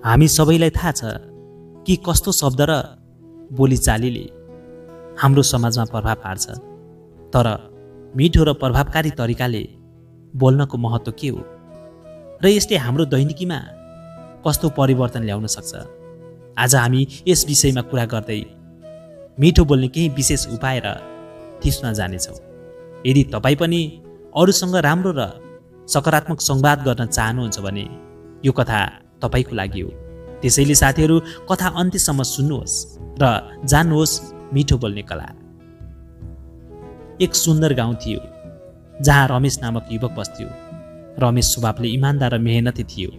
हामी सबैलाई थाहा छ कि कस्तो शब्द र बोलीचालीले हाम्रो समाजमा प्रभाव पार्छ, तर मिठो र प्रभावकारी तरिकाले बोल्नको महत्त्व के हो र यसले हाम्रो दैनिकीमा कस्तो परिवर्तन ल्याउन सक्छ। आज हामी यस विषयमा कुरा गर्दै मिठो बोल्ने केही विशेष उपाय र टिप्समा जानेछौँ। यदि तपाईँ पनि अरूसँग राम्रो र सकारात्मक संवाद गर्न चाहनुहुन्छ भने यो कथा तपाईँको लागि हो। त्यसैले साथीहरू, कथा अन्त्यसम्म सुन्नुहोस् र जान्नुहोस् मिठो बोल्ने कला। एक सुन्दर गाउँ थियो जहाँ रमेश नामक युवक बस्थ्यो। रमेश स्वभावले इमान्दार र मेहनती थियो।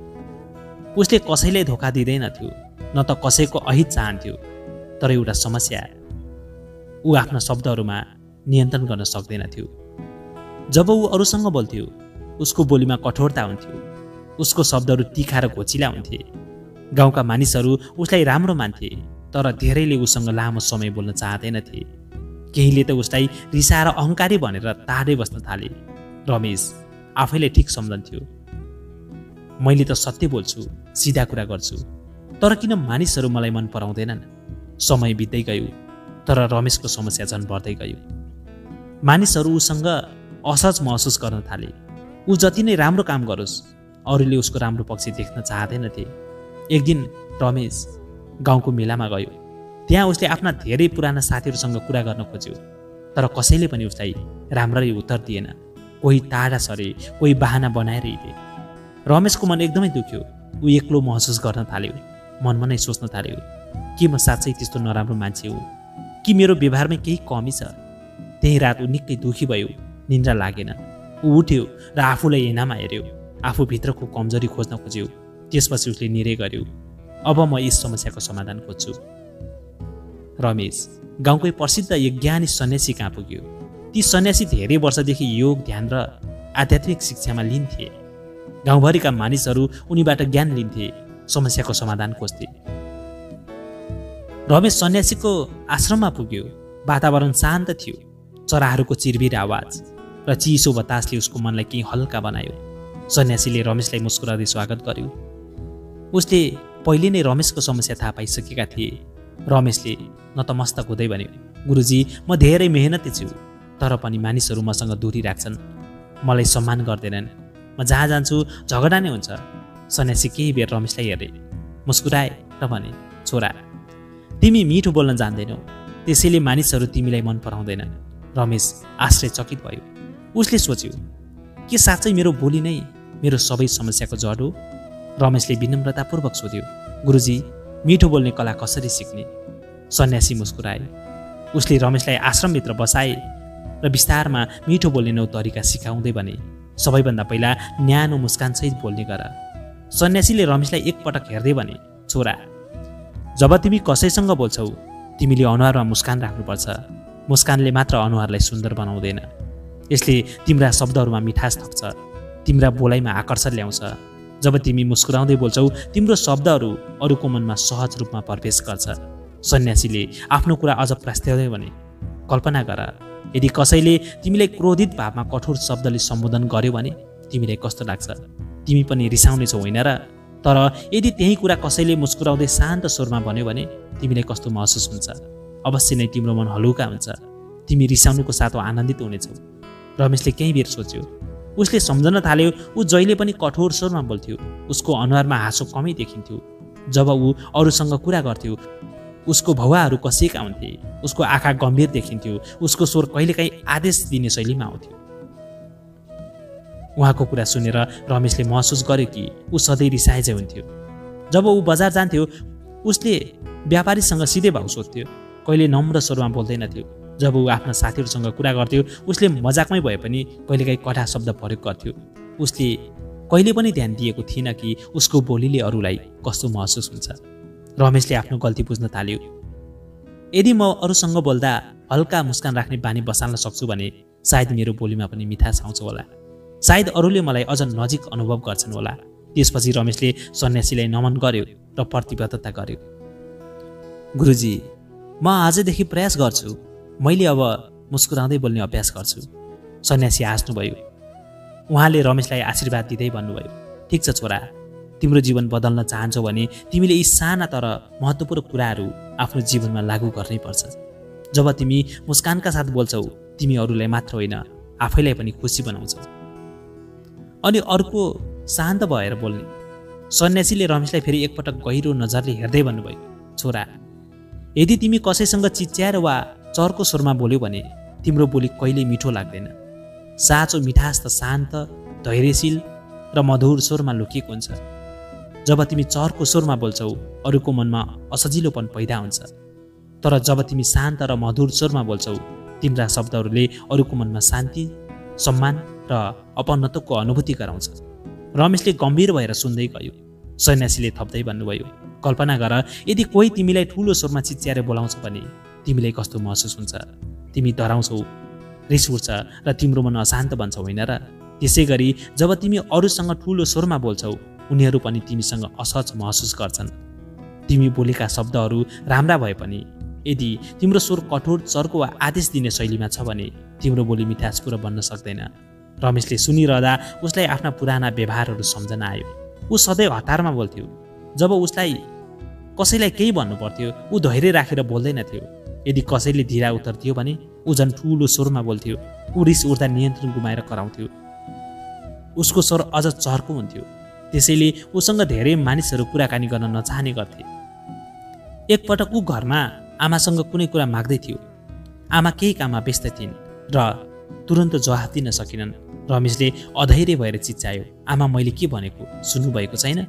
उसले कसैलाई धोका दिँदैनथ्यो, न त कसैको अहित चाहन्थ्यो। तर एउटा समस्या, ऊ आफ्ना शब्दहरूमा नियन्त्रण गर्न सक्दैनथ्यो। जब ऊ अरूसँग बोल्थ्यो उसको बोलीमा कठोरता हुन्थ्यो। उसको शब्दहरू तीखा र घोचिला हुन्थे। गाउँका मानिसहरू उसलाई राम्रो मान्थे, तर धेरैले उसँग लामो समय बोल्न चाहँदैनथे। केहीले त उसलाई रिसाएर अहङ्कारी भनेर टाढै बस्न थाले। रमेश आफैले ठिक सम्झन्थ्यो, मैले त सत्य बोल्छु, सिधा कुरा गर्छु, तर किन मानिसहरू मलाई मन पराउँदैनन्। समय बित्दै गयो, तर रमेशको समस्या झन् बढ्दै गयो। मानिसहरू उसँग असहज महसुस गर्न थाले। ऊ जति नै राम्रो काम गरोस् अरूले उसको राम्रो पक्ष देख्न चाहँदैनथे। एक दिन रमेश गाउँको मेलामा गयो। त्यहाँ उसले आफ्ना धेरै पुराना साथीहरूसँग कुरा गर्न खोज्यो, तर कसैले पनि उसलाई राम्ररी उत्तर दिएन। कोही टाढा सरे, कोही बहाना बनाएर हिँडे। रमेशको मन एकदमै दुख्यो। ऊ एक्लो महसुस गर्न थाल्यो। मनमा नै सोच्न थाल्यो, के म साँच्चै त्यस्तो नराम्रो मान्छे हो कि मेरो व्यवहारमै केही कमी छ। त्यही रात ऊ निकै दुखी भयो। निन्द्रा लागेन। ऊ उठ्यो र आफूलाई ऐनामा हेऱ्यो। आफूभित्रको कमजोरी खोज्न खोज्यो। त्यसपछि उसले निर्णय गर्यो, अब म यस समस्याको समाधान खोज्छु। रमेश गाउँकै प्रसिद्ध एक ज्ञानी सन्यासी कहाँ पुग्यो। ती सन्यासी धेरै वर्षदेखि योग, ध्यान र आध्यात्मिक शिक्षामा लिन थिए। गाउँभरिका मानिसहरू उनीबाट ज्ञान लिन्थे, समस्याको समाधान खोज्थे। रमेश सन्यासीको आश्रममा पुग्यो। वातावरण शान्त थियो। चराहरूको चिरबिर आवाज र चिसो बतासले उसको मनलाई केही हल्का बनायो। सन्यासीले रमेशलाई मुस्कुराउँदै स्वागत गर्यो। उसले पहिले नै रमेशको समस्या थाहा पाइसकेका थिए। रमेशले नतमस्तक हुँदै भन्यो, गुरुजी, म धेरै मेहनती छु, तर पनि मानिसहरू मसँग दूरी राख्छन्, मलाई सम्मान गर्दैनन्। म जहाँ जान्छु झगडा नै हुन्छ। सन्यासी केही बेर रमेशलाई हेरे, मुस्कुराए र भने, छोरा, तिमी मिठो बोल्न जान्दैनौ, त्यसैले मानिसहरू तिमीलाई मन पराउँदैनन्। रमेश आश्चर्यचकित भयो। उसले सोच्यो, के साँच्चै मेरो बोली नै मेरो सबै समस्याको जड हो? रमेशले विनम्रतापूर्वक सोध्यो, गुरुजी, मिठो बोल्ने कला कसरी सिक्ने? सन्यासी मुस्कुराए। उसले रमेशलाई आश्रमभित्र बसाए र विस्तारमा मिठो बोल्ने 9 तरिका सिकाउँदै भने, सबैभन्दा पहिला न्यानो मुस्कानसहित बोल्ने गर। सन्यासीले रमेशलाई एकपटक हेर्दै भने, छोरा, जब तिमी कसैसँग बोल्छौ तिमीले अनुहारमा मुस्कान राख्नुपर्छ। मुस्कानले मात्र अनुहारलाई सुन्दर बनाउँदैन, यसले तिम्रा शब्दहरूमा मिठास थप्छ, तिम्रा बोलाइमा आकर्षण ल्याउँछ। जब तिमी मुस्कुराउँदै बोल्छौ तिम्रो शब्दहरू अरूको मनमा सहज रूपमा प्रवेश गर्छ। सन्यासीले आफ्नो कुरा अझ प्रस्ताउँदै भने, कल्पना गर, यदि कसैले तिमीलाई क्रोधित भावमा कठोर शब्दले सम्बोधन गर्यो भने तिमीलाई कस्तो लाग्छ? तिमी पनि रिसाउने छौ होइन र? तर यदि त्यही कुरा कसैले मुस्कुराउँदै शान्त स्वरमा भन्यो भने तिमीलाई कस्तो महसुस हुन्छ? अवश्य नै तिम्रो मन हलुका हुन्छ। तिमी रिसाउनुको साथ आनन्दित हुनेछौ। रमेशले केही बेर सोच्यो। उसले सम्झन थाल्यो, ऊ जहिले पनि कठोर स्वरमा बोल्थ्यो। उसको अनुहारमा हाँसो कमै देखिन्थ्यो। जब ऊ अरूसँग कुरा गर्थ्यो उसको भौवाहरू कसिएका हुन्थे। उसको आँखा गम्भीर देखिन्थ्यो। उसको स्वर कहिलेकाहीँ आदेश दिने शैलीमा आउँथ्यो। उहाँको कुरा सुनेर रमेशले महसुस गर्यो कि ऊ सधैँ रिसाएझै हुन्थ्यो। जब ऊ बजार जान्थ्यो उसले व्यापारीसँग सिधै भाउ सोध्थ्यो, कहिले नम्र स्वरमा बोल्दैनथ्यो। जब ऊ आफ्ना साथीहरूसँग कुरा गर्थ्यो उसले मजाकमै भए पनि कहिलेकाहीँ कडा शब्द प्रयोग गर्थ्यो। उसले कहिले पनि ध्यान दिएको थिएन कि उसको बोलीले अरूलाई कस्तो महसुस हुन्छ। रमेशले आफ्नो गल्ती बुझ्न थाल्यो। यदि म अरूसँग बोल्दा हल्का मुस्कान राख्ने बानी बसाल्न सक्छु भने सायद मेरो बोलीमा पनि मिठास आउँछ होला। सायद अरूले मलाई अझ नजिक अनुभव गर्छन् होला। त्यसपछि रमेशले सन्यासीलाई नमन गर्यो र प्रतिबद्धता गर्यो। गुरुजी, म आजदेखि प्रयास गर्छु। मैले अब मुस्कुराउँदै बोल्ने अभ्यास गर्छु। सन्यासी हाँस्नुभयो। उहाँले रमेशलाई आशीर्वाद दिँदै भन्नुभयो, ठिक छ छोरा, तिम्रो जीवन बदल्न चाहन्छौ भने तिमीले यी साना तर महत्त्वपूर्ण कुराहरू आफ्नो जीवनमा लागू गर्नैपर्छ। जब तिमी मुस्कानका साथ बोल्छौ तिमी अरूलाई मात्र होइन आफैलाई पनि खुसी बनाउँछौ। अनि अर्को शान्त भएर बोल्ने। सन्यासीले रमेशलाई फेरि एकपटक गहिरो नजरले हेर्दै भन्नुभयो, छोरा, यदि तिमी कसैसँग चिच्याएर वा चर्को स्वरमा बोल्यौ भने तिम्रो बोली कहिल्यै मिठो लाग्दैन। साँचो मिठास त शान्त, धैर्यशील र मधुर स्वरमा लुकिएको हुन्छ। जब तिमी चर्को स्वरमा बोल्छौ अरूको मनमा असजिलोपन पैदा हुन्छ, तर जब तिमी शान्त र मधुर स्वरमा बोल्छौ तिम्रा शब्दहरूले अरूको मनमा शान्ति, सम्मान र अपनत्वको अनुभूति गराउँछ। रमेशले गम्भीर भएर सुन्दै गयो। सन्यासीले थप्दै भन्नुभयो, कल्पना गर, यदि कोही तिमीलाई ठुलो स्वरमा चिच्याएर बोलाउँछ भने तिमीलाई कस्तो महसुस हुन्छ? तिमी डराउँछौ, रिस उठ्छ र तिम्रो मन अशान्त बन्छ, होइन र? त्यसै गरी जब तिमी अरूसँग ठुलो स्वरमा बोल्छौ उनीहरू पनि तिमीसँग असहज महसुस गर्छन्। तिमी बोलेका शब्दहरू राम्रा भए पनि यदि तिम्रो स्वर कठोर, चर्को वा आदेश दिने शैलीमा छ भने तिम्रो बोली मिठासपूर्ण बन्न सक्दैन। रमेशले सुनिरहँदा उसलाई आफ्ना पुराना व्यवहारहरू सम्झना आयो। ऊ सधैँ हतारमा बोल्थ्यो। जब उसलाई कसैलाई केही भन्नु पर्थ्यो ऊ धैर्य राखेर बोल्दैनथ्यो। यदि कसैले धिरा उत्तर दियो भने ऊ झन् ठुलो स्वरमा बोल्थ्यो। ऊ रिस उठ्दा नियन्त्रण गुमाएर कराउँथ्यो। उसको स्वर अझ चर्को हुन्थ्यो। त्यसैले उसँग धेरै मानिसहरू कुराकानी गर्न नचाहने गर्थे। एकपटक ऊ घरमा आमासँग कुनै कुरा माग्दै थियो। आमा केही काममा व्यस्त थिइन् र तुरन्त जवाफ दिन सकिनन्। रमेशले अधैर्य भएर चिच्यायो, आमा, मैले के भनेको सुन्नुभएको छैन?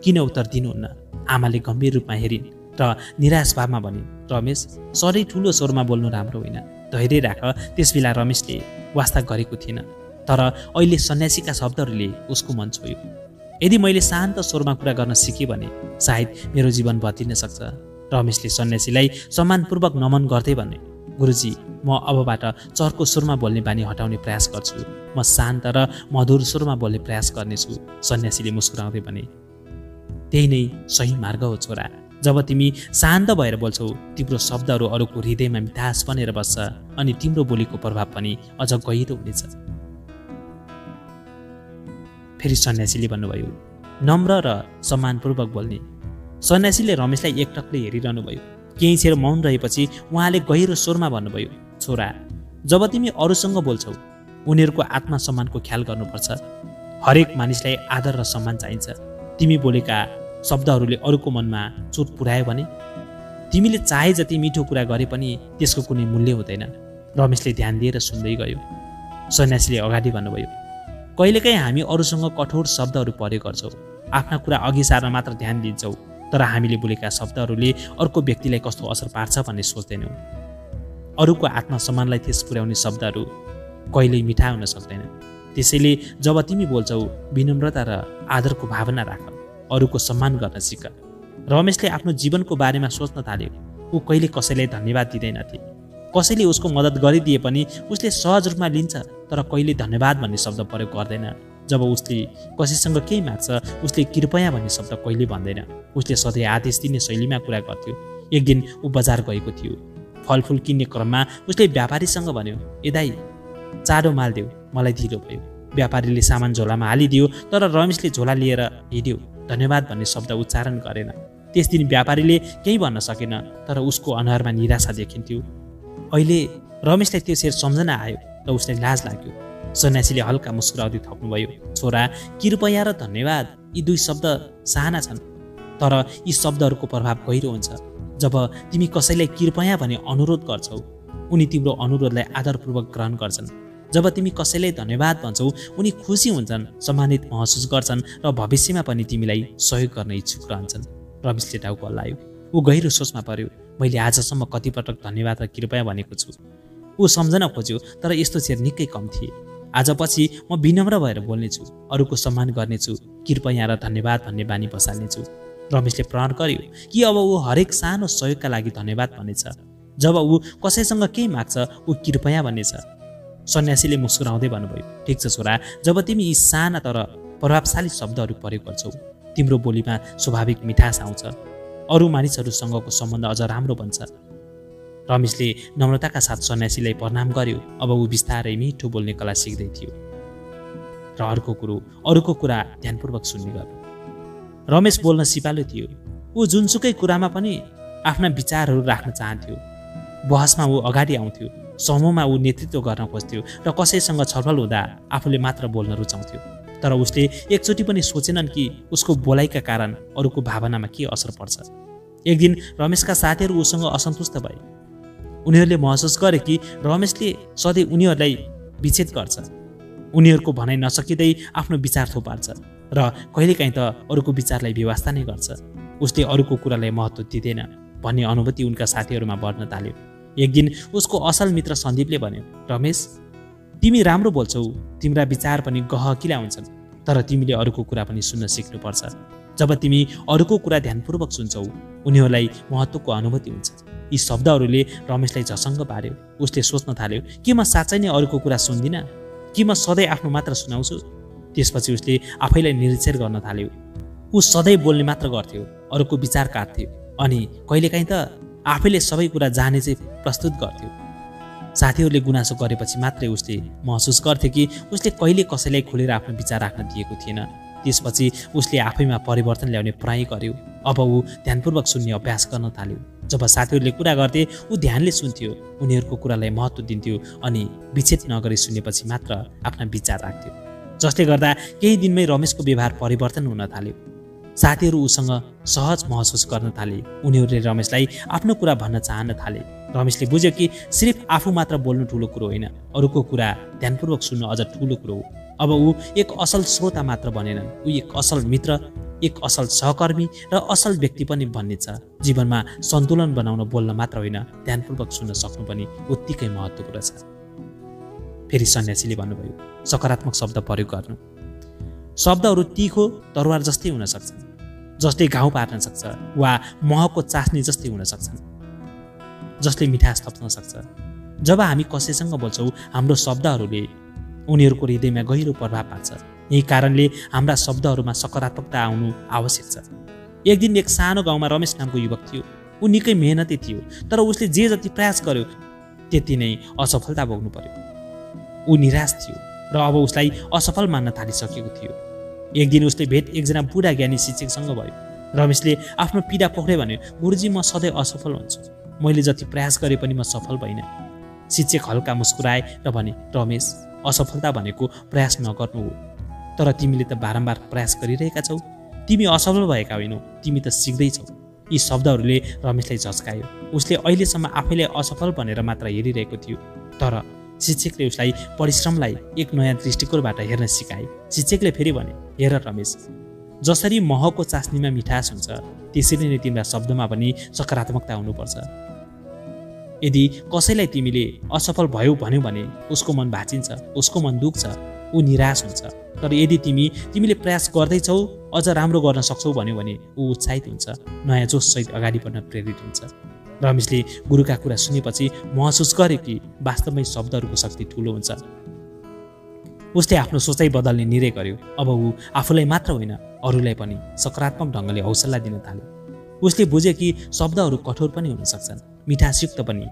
किन उत्तर दिनुहुन्न? आमाले गम्भीर रूपमा हेरिन् र निराश भावमा भनिन्, रमेश, सधैँ ठुलो स्वरमा बोल्नु राम्रो होइन। धैर्य राख। त्यसबेला रमेशले वास्ता गरेको थिएन, तर अहिले सन्यासीका शब्दहरूले उसको मन छोयो। यदि मैले शान्त स्वरमा कुरा गर्न सिकेँ भने सायद मेरो जीवन बदलिन सक्छ। रमेशले सन्यासीलाई सम्मानपूर्वक नमन गर्दै भने, गुरुजी, म अबबाट चर्को स्वरमा बोल्ने बानी हटाउने प्रयास गर्छु। म शान्त र मधुर स्वरमा बोल्ने प्रयास गर्नेछु। सन्यासीले मुस्कुराउँदै भने, त्यही नै सही मार्ग हो छोरा। जब तिमी शान्त भएर बोल्छौ तिम्रो शब्दहरू अरूको हृदयमा मिठास बनेर बस्छ अनि तिम्रो बोलीको प्रभाव पनि अझ गहिरो हुनेछ। फेरि सन्यासीले भन्नुभयो, नम्र र सम्मानपूर्वक बोल्ने। सन्यासीले रमेशलाई एकटकले हेरिरहनु भयो। केही छेर मौन रहेपछि उहाँले गहिरो स्वरमा भन्नुभयो, छोरा, जब तिमी अरूसँग बोल्छौ उनीहरूको आत्मसम्मानको ख्याल गर्नुपर्छ। हरेक मानिसलाई आदर र सम्मान चाहिन्छ। तिमी बोलेका शब्दहरूले अरूको मनमा चोट पुर्यायो भने तिमीले चाहे जति मिठो कुरा गरे पनि त्यसको कुनै मूल्य हुँदैन। रमेशले ध्यान दिएर सुन्दै गयो। सन्यासीले अगाडि भन्नुभयो, कहिलेकाहीँ हामी अरूसँग कठोर शब्दहरू प्रयोग गर्छौँ। आफ्ना कुरा अघि सार्न मात्र ध्यान दिन्छौँ, तर हामीले बोलेका शब्दहरूले अर्को व्यक्तिलाई कस्तो असर पार्छ भन्ने सोच्दैनौँ। अरूको आत्मसम्मानलाई ठेस पुर्याउने शब्दहरू कहिल्यै मिठा हुन सक्दैन। त्यसैले जब तिमी बोल्छौ विनम्रता र आदरको भावना राख। अरूको सम्मान गर्न सिक। रमेशले आफ्नो जीवनको बारेमा सोच्न थाल्यो। ऊ कहिले कसैलाई धन्यवाद दिँदैनथे। कसैले उसको मद्दत गरिदिए पनि उसले सहज रूपमा लिन्छ, तर कहिले धन्यवाद भन्ने शब्द प्रयोग गर्दैन। जब उसले कसैसँग केही माग्छ उसले कृपया भन्ने शब्द कहिले भन्दैन। उसले सधैँ आदेश दिने शैलीमा कुरा गर्थ्यो। एक दिन ऊ बजार गएको थियो। फलफुल किन्ने क्रममा उसले व्यापारीसँग भन्यो, ए दाइ, चाँडो माल देऊ, मलाई ढिलो भयो। व्यापारीले सामान झोलामा हालिदियो, तर रमेशले झोला लिएर हिँड्यो। धन्यवाद भन्ने शब्द उच्चारण गरेन। त्यस दिन व्यापारीले केही भन्न सकेन, तर उसको अनुहारमा निराशा देखिन्थ्यो। अहिले रमेशलाई त्यो शेर सम्झना आयो र उसलाई लाज लाग्यो। सन्यासीले हल्का मुस्कुराउँदै थप्नुभयो, छोरा, कृपया र धन्यवाद यी दुई शब्द साना छन्, तर यी शब्दहरूको प्रभाव गहिरो हुन्छ। जब तिमी कसैलाई कृपया भने अनुरोध गर्छौ उनी तिम्रो अनुरोधलाई आदरपूर्वक ग्रहण गर्छन्। जब तिमी कसैलाई धन्यवाद भन्छौ उनी खुसी हुन्छन्, सम्मानित महसुस गर्छन् र भविष्यमा पनि तिमीलाई सहयोग गर्न इच्छुक रहन्छन्। रमेशले टाउको हल्लायो। ऊ गहिरो सोचमा पर्यो। मैले आजसम्म कतिपटक धन्यवाद र कृपया भनेको छु। ऊ सम्झन खोज्यो, तर यस्तो शेर निकै कम थिए। आजपछि म विनम्र भएर बोल्नेछु, अरूको सम्मान गर्नेछु, कृपया र धन्यवाद भन्ने बानी बसाल्नेछु। रमेशले प्रण गर्यो कि अब ऊ हरेक सानो सहयोगका लागि धन्यवाद भन्नेछ। जब ऊ कसैसँग केही माग्छ ऊ कृपया भन्नेछ। सन्यासीले मुस्कुराउँदै भन्नुभयो, ठिक छ छोरा, जब तिमी यी साना तर प्रभावशाली शब्दहरू प्रयोग गर्छौ तिम्रो बोलीमा स्वाभाविक मिठास आउँछ। अरू मानिसहरूसँगको सम्बन्ध अझ राम्रो बन्छ। रमेशले नम्रताका साथ सन्यासीलाई प्रणाम गर्यो। अब ऊ बिस्तारै मिठो बोल्ने कला सिक्दै थियो र अरूको कुरा ध्यानपूर्वक सुन्ने गर्यो। रमेश बोल्न सिपालु थियो। ऊ जुनसुकै कुरामा पनि आफ्ना विचारहरू राख्न चाहन्थ्यो। बहसमा ऊ अगाडि आउँथ्यो, समूहमा ऊ नेतृत्व गर्न खोज्थ्यो र कसैसँग छलफल हुँदा आफूले मात्र बोल्न रुचाउँथ्यो। तर उसले एकचोटि पनि सोचेनन् कि उसको बोलाइका कारण अरूको भावनामा के असर पर्छ। एक दिन रमेशका साथीहरू उसँग असन्तुष्ट भए। उनीहरूले महसुस गरे कि रमेशले सधैँ उनीहरूलाई विच्छेद गर्छ, उनीहरूको भनाइ नसकिँदै आफ्नो विचार थोपार्छ र कहिलेकाहीँ त अरूको विचारलाई बेवास्ता नै गर्छ। उसले अरूको कुरालाई महत्त्व दिँदैन भन्ने अनुभूति उनका साथीहरूमा बढ्न थाल्यो। एक दिन उसको असल मित्र सन्दीपले भन्यो, रमेश, तिमी राम्रो बोल्छौ, तिम्रा विचार पनि गहकिला हुन्छन्, तर तिमीले अरूको कुरा पनि सुन्न सिक्नुपर्छ। जब तिमी अरूको कुरा ध्यानपूर्वक सुन्छौ, उनीहरूलाई महत्त्वको अनुभूति हुन्छ। यी शब्दहरूले रमेशलाई झसङ्ग पार्यो। उसले सोच्न थाल्यो, के म साँच्चै नै अरूको कुरा सुन्दिनँ? कि म सधैँ आफ्नो मात्र सुनाउँछु? त्यसपछि उसले आफैलाई निरीक्षण गर्न थाल्यो। ऊ सधैँ बोल्ने मात्र गर्थ्यो, अरूको विचार काट्थ्यो अनि कहिलेकाहीँ त आफैले सबै कुरा जाने चाहिँ प्रस्तुत गर्थ्यो। साथीहरूले गुनासो गरेपछि मात्रै उसले महसुस गर्थ्यो कि उसले कहिले कसैलाई खुलेर आफ्नो विचार राख्न दिएको थिएन। त्यसपछि उसले आफैमा परिवर्तन ल्याउने प्रयास गर्यो। अब ऊ ध्यानपूर्वक सुन्ने अभ्यास गर्न थाल्यो। जब साथीहरूले कुरा गर्थे ऊ ध्यानले सुन्थ्यो, उनीहरूको कुरालाई महत्त्व दिन्थ्यो अनि विच्छेद नगरी सुनेपछि मात्र आफ्ना विचार राख्थ्यो। जसले गर्दा केही दिनमै रमेशको व्यवहार परिवर्तन हुन थाल्यो। साथीहरू उसँग सहज महसुस गर्न थाले। उनीहरूले रमेशलाई आफ्नो कुरा भन्न चाहन थाले। रमेशले बुझ्यो कि सिर्फ आफू मात्र बोल्नु ठुलो कुरो होइन, अरूको कुरा ध्यानपूर्वक सुन्नु अझ ठुलो कुरो हो। अब ऊ एक असल श्रोता मात्र बनेनन्, ऊ एक असल मित्र, एक असल सहकर्मी र असल व्यक्ति पनि बन्नेछ। जीवनमा सन्तुलन बनाउन बोल्न मात्र होइन, ध्यानपूर्वक सुन्न सक्नु पनि उत्तिकै महत्त्वपूर्ण छ। फेरि सन्यासीले भन्नुभयो, सकारात्मक शब्द प्रयोग गर्नु। शब्दहरू तीखो तरवार जस्तै हुन सक्छन्, जसले घाउ पार्न सक्छ, वा महको चास्नी जस्तै हुन सक्छन्, जसले मिठास थप्न सक्छ। जब हामी कसैसँग बोल्छौँ, हाम्रो शब्दहरूले उनीहरूको हृदयमा गहिरो प्रभाव पार्छ। यही कारणले हाम्रा शब्दहरूमा सकारात्मकता आउनु आवश्यक छ। एक दिन एक सानो गाउँमा रमेश नामको युवक थियो। ऊ निकै मेहनती थियो, तर उसले जे जति प्रयास गर्यो त्यति नै असफलता भोग्नु पर्यो। ऊ निराश थियो र अब उसलाई असफल मान्न थालिसकेको थियो। एक दिन उसले भेट एकजना बुढा ज्ञानी शिक्षकसँग भयो। रमेशले आफ्नो पीडा पोख्दै भन्यो, गुरुजी, म सधैँ असफल हुन्छु, मैले जति प्रयास गरे पनि म सफल भइनँ। शिक्षक हल्का मुस्कुराए र भने, रमेश, असफलता भनेको प्रयास नगर्नु हो, तर तिमीले त बारम्बार प्रयास गरिरहेका छौ। तिमी असफल भएका होइनौ, तिमी त सिक्दैछौ। यी शब्दहरूले रमेशलाई झस्कायो। उसले अहिलेसम्म आफैलाई असफल भनेर मात्र हेरिरहेको थियो, तर शिक्षकले उसलाई परिश्रमलाई एक नयाँ दृष्टिकोणबाट हेर्न सिकाए। शिक्षकले फेरि भने, हेर रमेश, जसरी महको चास्नीमा मिठास हुन्छ, त्यसरी नै तिम्रा शब्दमा पनि सकारात्मकता हुनुपर्छ। यदि कसैलाई तिमीले असफल भयो भन्यो भने उसको मन भाँचिन्छ, उसको मन दुख्छ, ऊ निराश हुन्छ। तर यदि तिमीले प्रयास गर्दैछौ, अझ राम्रो गर्न सक्छौ भन्यो भने ऊ उत्साहित हुन्छ, नयाँ जोससहित अगाडि बढ्न प्रेरित हुन्छ। रमेशले गुरुका कुरा सुनेपछि महसुस गरे कि वास्तवमै शब्दहरूको शक्ति ठुलो हुन्छ। उसले आफ्नो सोचाइ बदल्ने निर्णय गर्यो। अब ऊ आफूलाई मात्र होइन, अरूलाई पनि सकारात्मक ढङ्गले हौसला दिन थाल्यो। उसले बुझ्यो कि शब्दहरू कठोर पनि हुन सक्छन्, मिठासयुक्त पनि।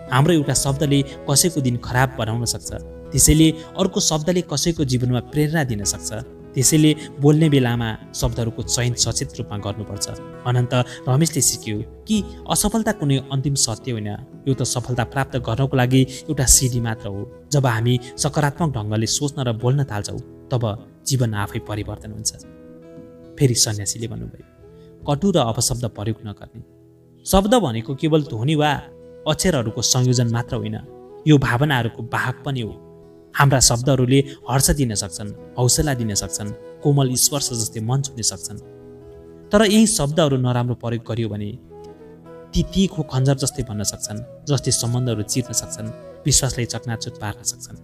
हाम्रो एउटा शब्दले कसैको दिन खराब बनाउन सक्छ, त्यसैले अर्को शब्दले कसैको जीवनमा प्रेरणा दिन सक्छ। त्यसैले बोल्ने बेलामा शब्दहरूको चयन सचेत रूपमा गर्नुपर्छ। अनन्त रमेशले सिक्यो कि असफलता कुनै अन्तिम सत्य होइन, यो त सफलता प्राप्त गर्नको लागि एउटा सिडी मात्र हो। जब हामी सकारात्मक ढङ्गले सोच्न र बोल्न थाल्छौँ, तब जीवन आफै परिवर्तन हुन्छ। फेरि सन्यासीले भन्नुभयो, कटु र अपशब्द प्रयोग नगर्ने। शब्द भनेको केवल ध्वनि वा अक्षरहरूको संयोजन मात्र होइन, यो भावनाहरूको वाहक पनि हो। हाम्रा शब्दहरूले हर्ष दिन सक्छन्, हौसला दिन सक्छन्, कोमल स्पर्श जस्तै मन छुन सक्छन्। तर यही शब्दहरू नराम्रो प्रयोग गरियो भने ती तीखो खन्जर जस्तै भन्न सक्छन्, जसले सम्बन्धहरू चिर्न सक्छन्, विश्वासलाई चकनाचुर पार्न सक्छन्।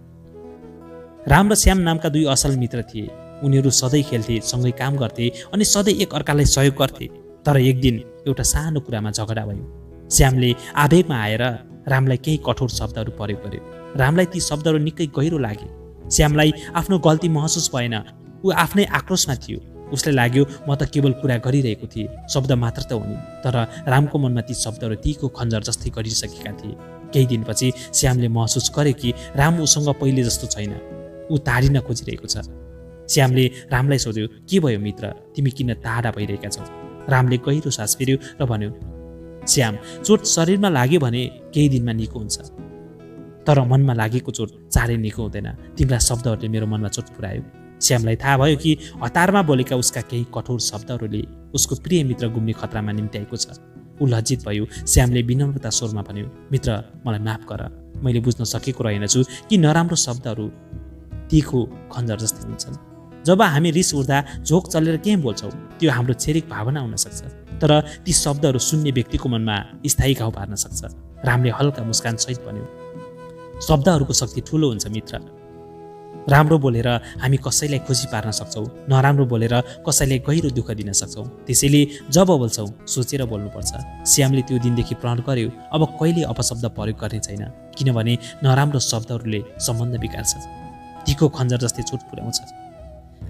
राम र श्याम नामका दुई असल मित्र थिए। उनीहरू सधैँ खेल्थे, सँगै काम गर्थे अनि सधैँ एक अर्कालाई सहयोग गर्थे। तर एक दिन एउटा सानो कुरामा झगडा भयो। श्यामले आवेगमा आएर रामलाई केही कठोर शब्दहरू प्रयोग गर्यो। रामलाई ती शब्दहरू निकै गहिरो लागे। श्यामलाई आफ्नो गल्ती महसुस भएन, ऊ आफ्नै आक्रोशमा थियो। उसलाई लाग्यो, म त केवल कुरा गरिरहेको थिएँ, शब्द मात्र त हो नि। तर रामको मनमा ती शब्दहरू तीको खन्जर जस्तै गरिसकेका थिए। केही दिनपछि श्यामले महसुस गरे कि राम उसँग पहिले जस्तो छैन, ऊ टाढिन खोजिरहेको छ। श्यामले रामलाई सोध्यो, के भयो मित्र, तिमी किन टाढा भइरहेका छौ? रामले गहिरो सास फेर्यो र भन्यो, श्याम, चोट शरीरमा लाग्यो भने केही दिनमा निको हुन्छ, तर मनमा लागेको चोट चाँडै निको हुँदैन। तिम्रा शब्दहरूले मेरो मनमा चोट पुर्यायो। श्यामलाई थाहा भयो कि हतारमा बोलेका उसका केही कठोर शब्दहरूले उसको प्रिय मित्र गुम्ने खतरामा निम्त्याएको छ। ऊ लज्जित भयो। श्यामले विनम्रता स्वरमा भन्यो, मित्र, मलाई माफ गर। मैले बुझ्न सकेको रहेनछु कि नराम्रो शब्दहरू तीखो खन्जर जस्तै हुन्छन्। जब हामी रिस उठ्दा झोक चलेर के बोल्छौँ, त्यो हाम्रो क्षणिक भावना हुन सक्छ, तर ती शब्दहरू सुन्ने व्यक्तिको मनमा स्थायी घाउ पार्न सक्छ। रामले हल्का मुस्कान सहित भन्यो, शब्दहरूको शक्ति ठुलो हुन्छ मित्र। राम्रो बोलेर हामी कसैलाई खुसी पार्न सक्छौँ, नराम्रो बोलेर कसैलाई गहिरो दुःख दिन सक्छौँ। त्यसैले जब बोल्छौँ सोचेर बोल्नुपर्छ। श्यामले त्यो दिनदेखि प्रण गर्यो, अब कहिले अपशब्द प्रयोग गर्ने छैन, किनभने नराम्रो शब्दहरूले सम्बन्ध बिगार्छ, तीखो खन्जर जस्तै चोट पुर्याउँछ।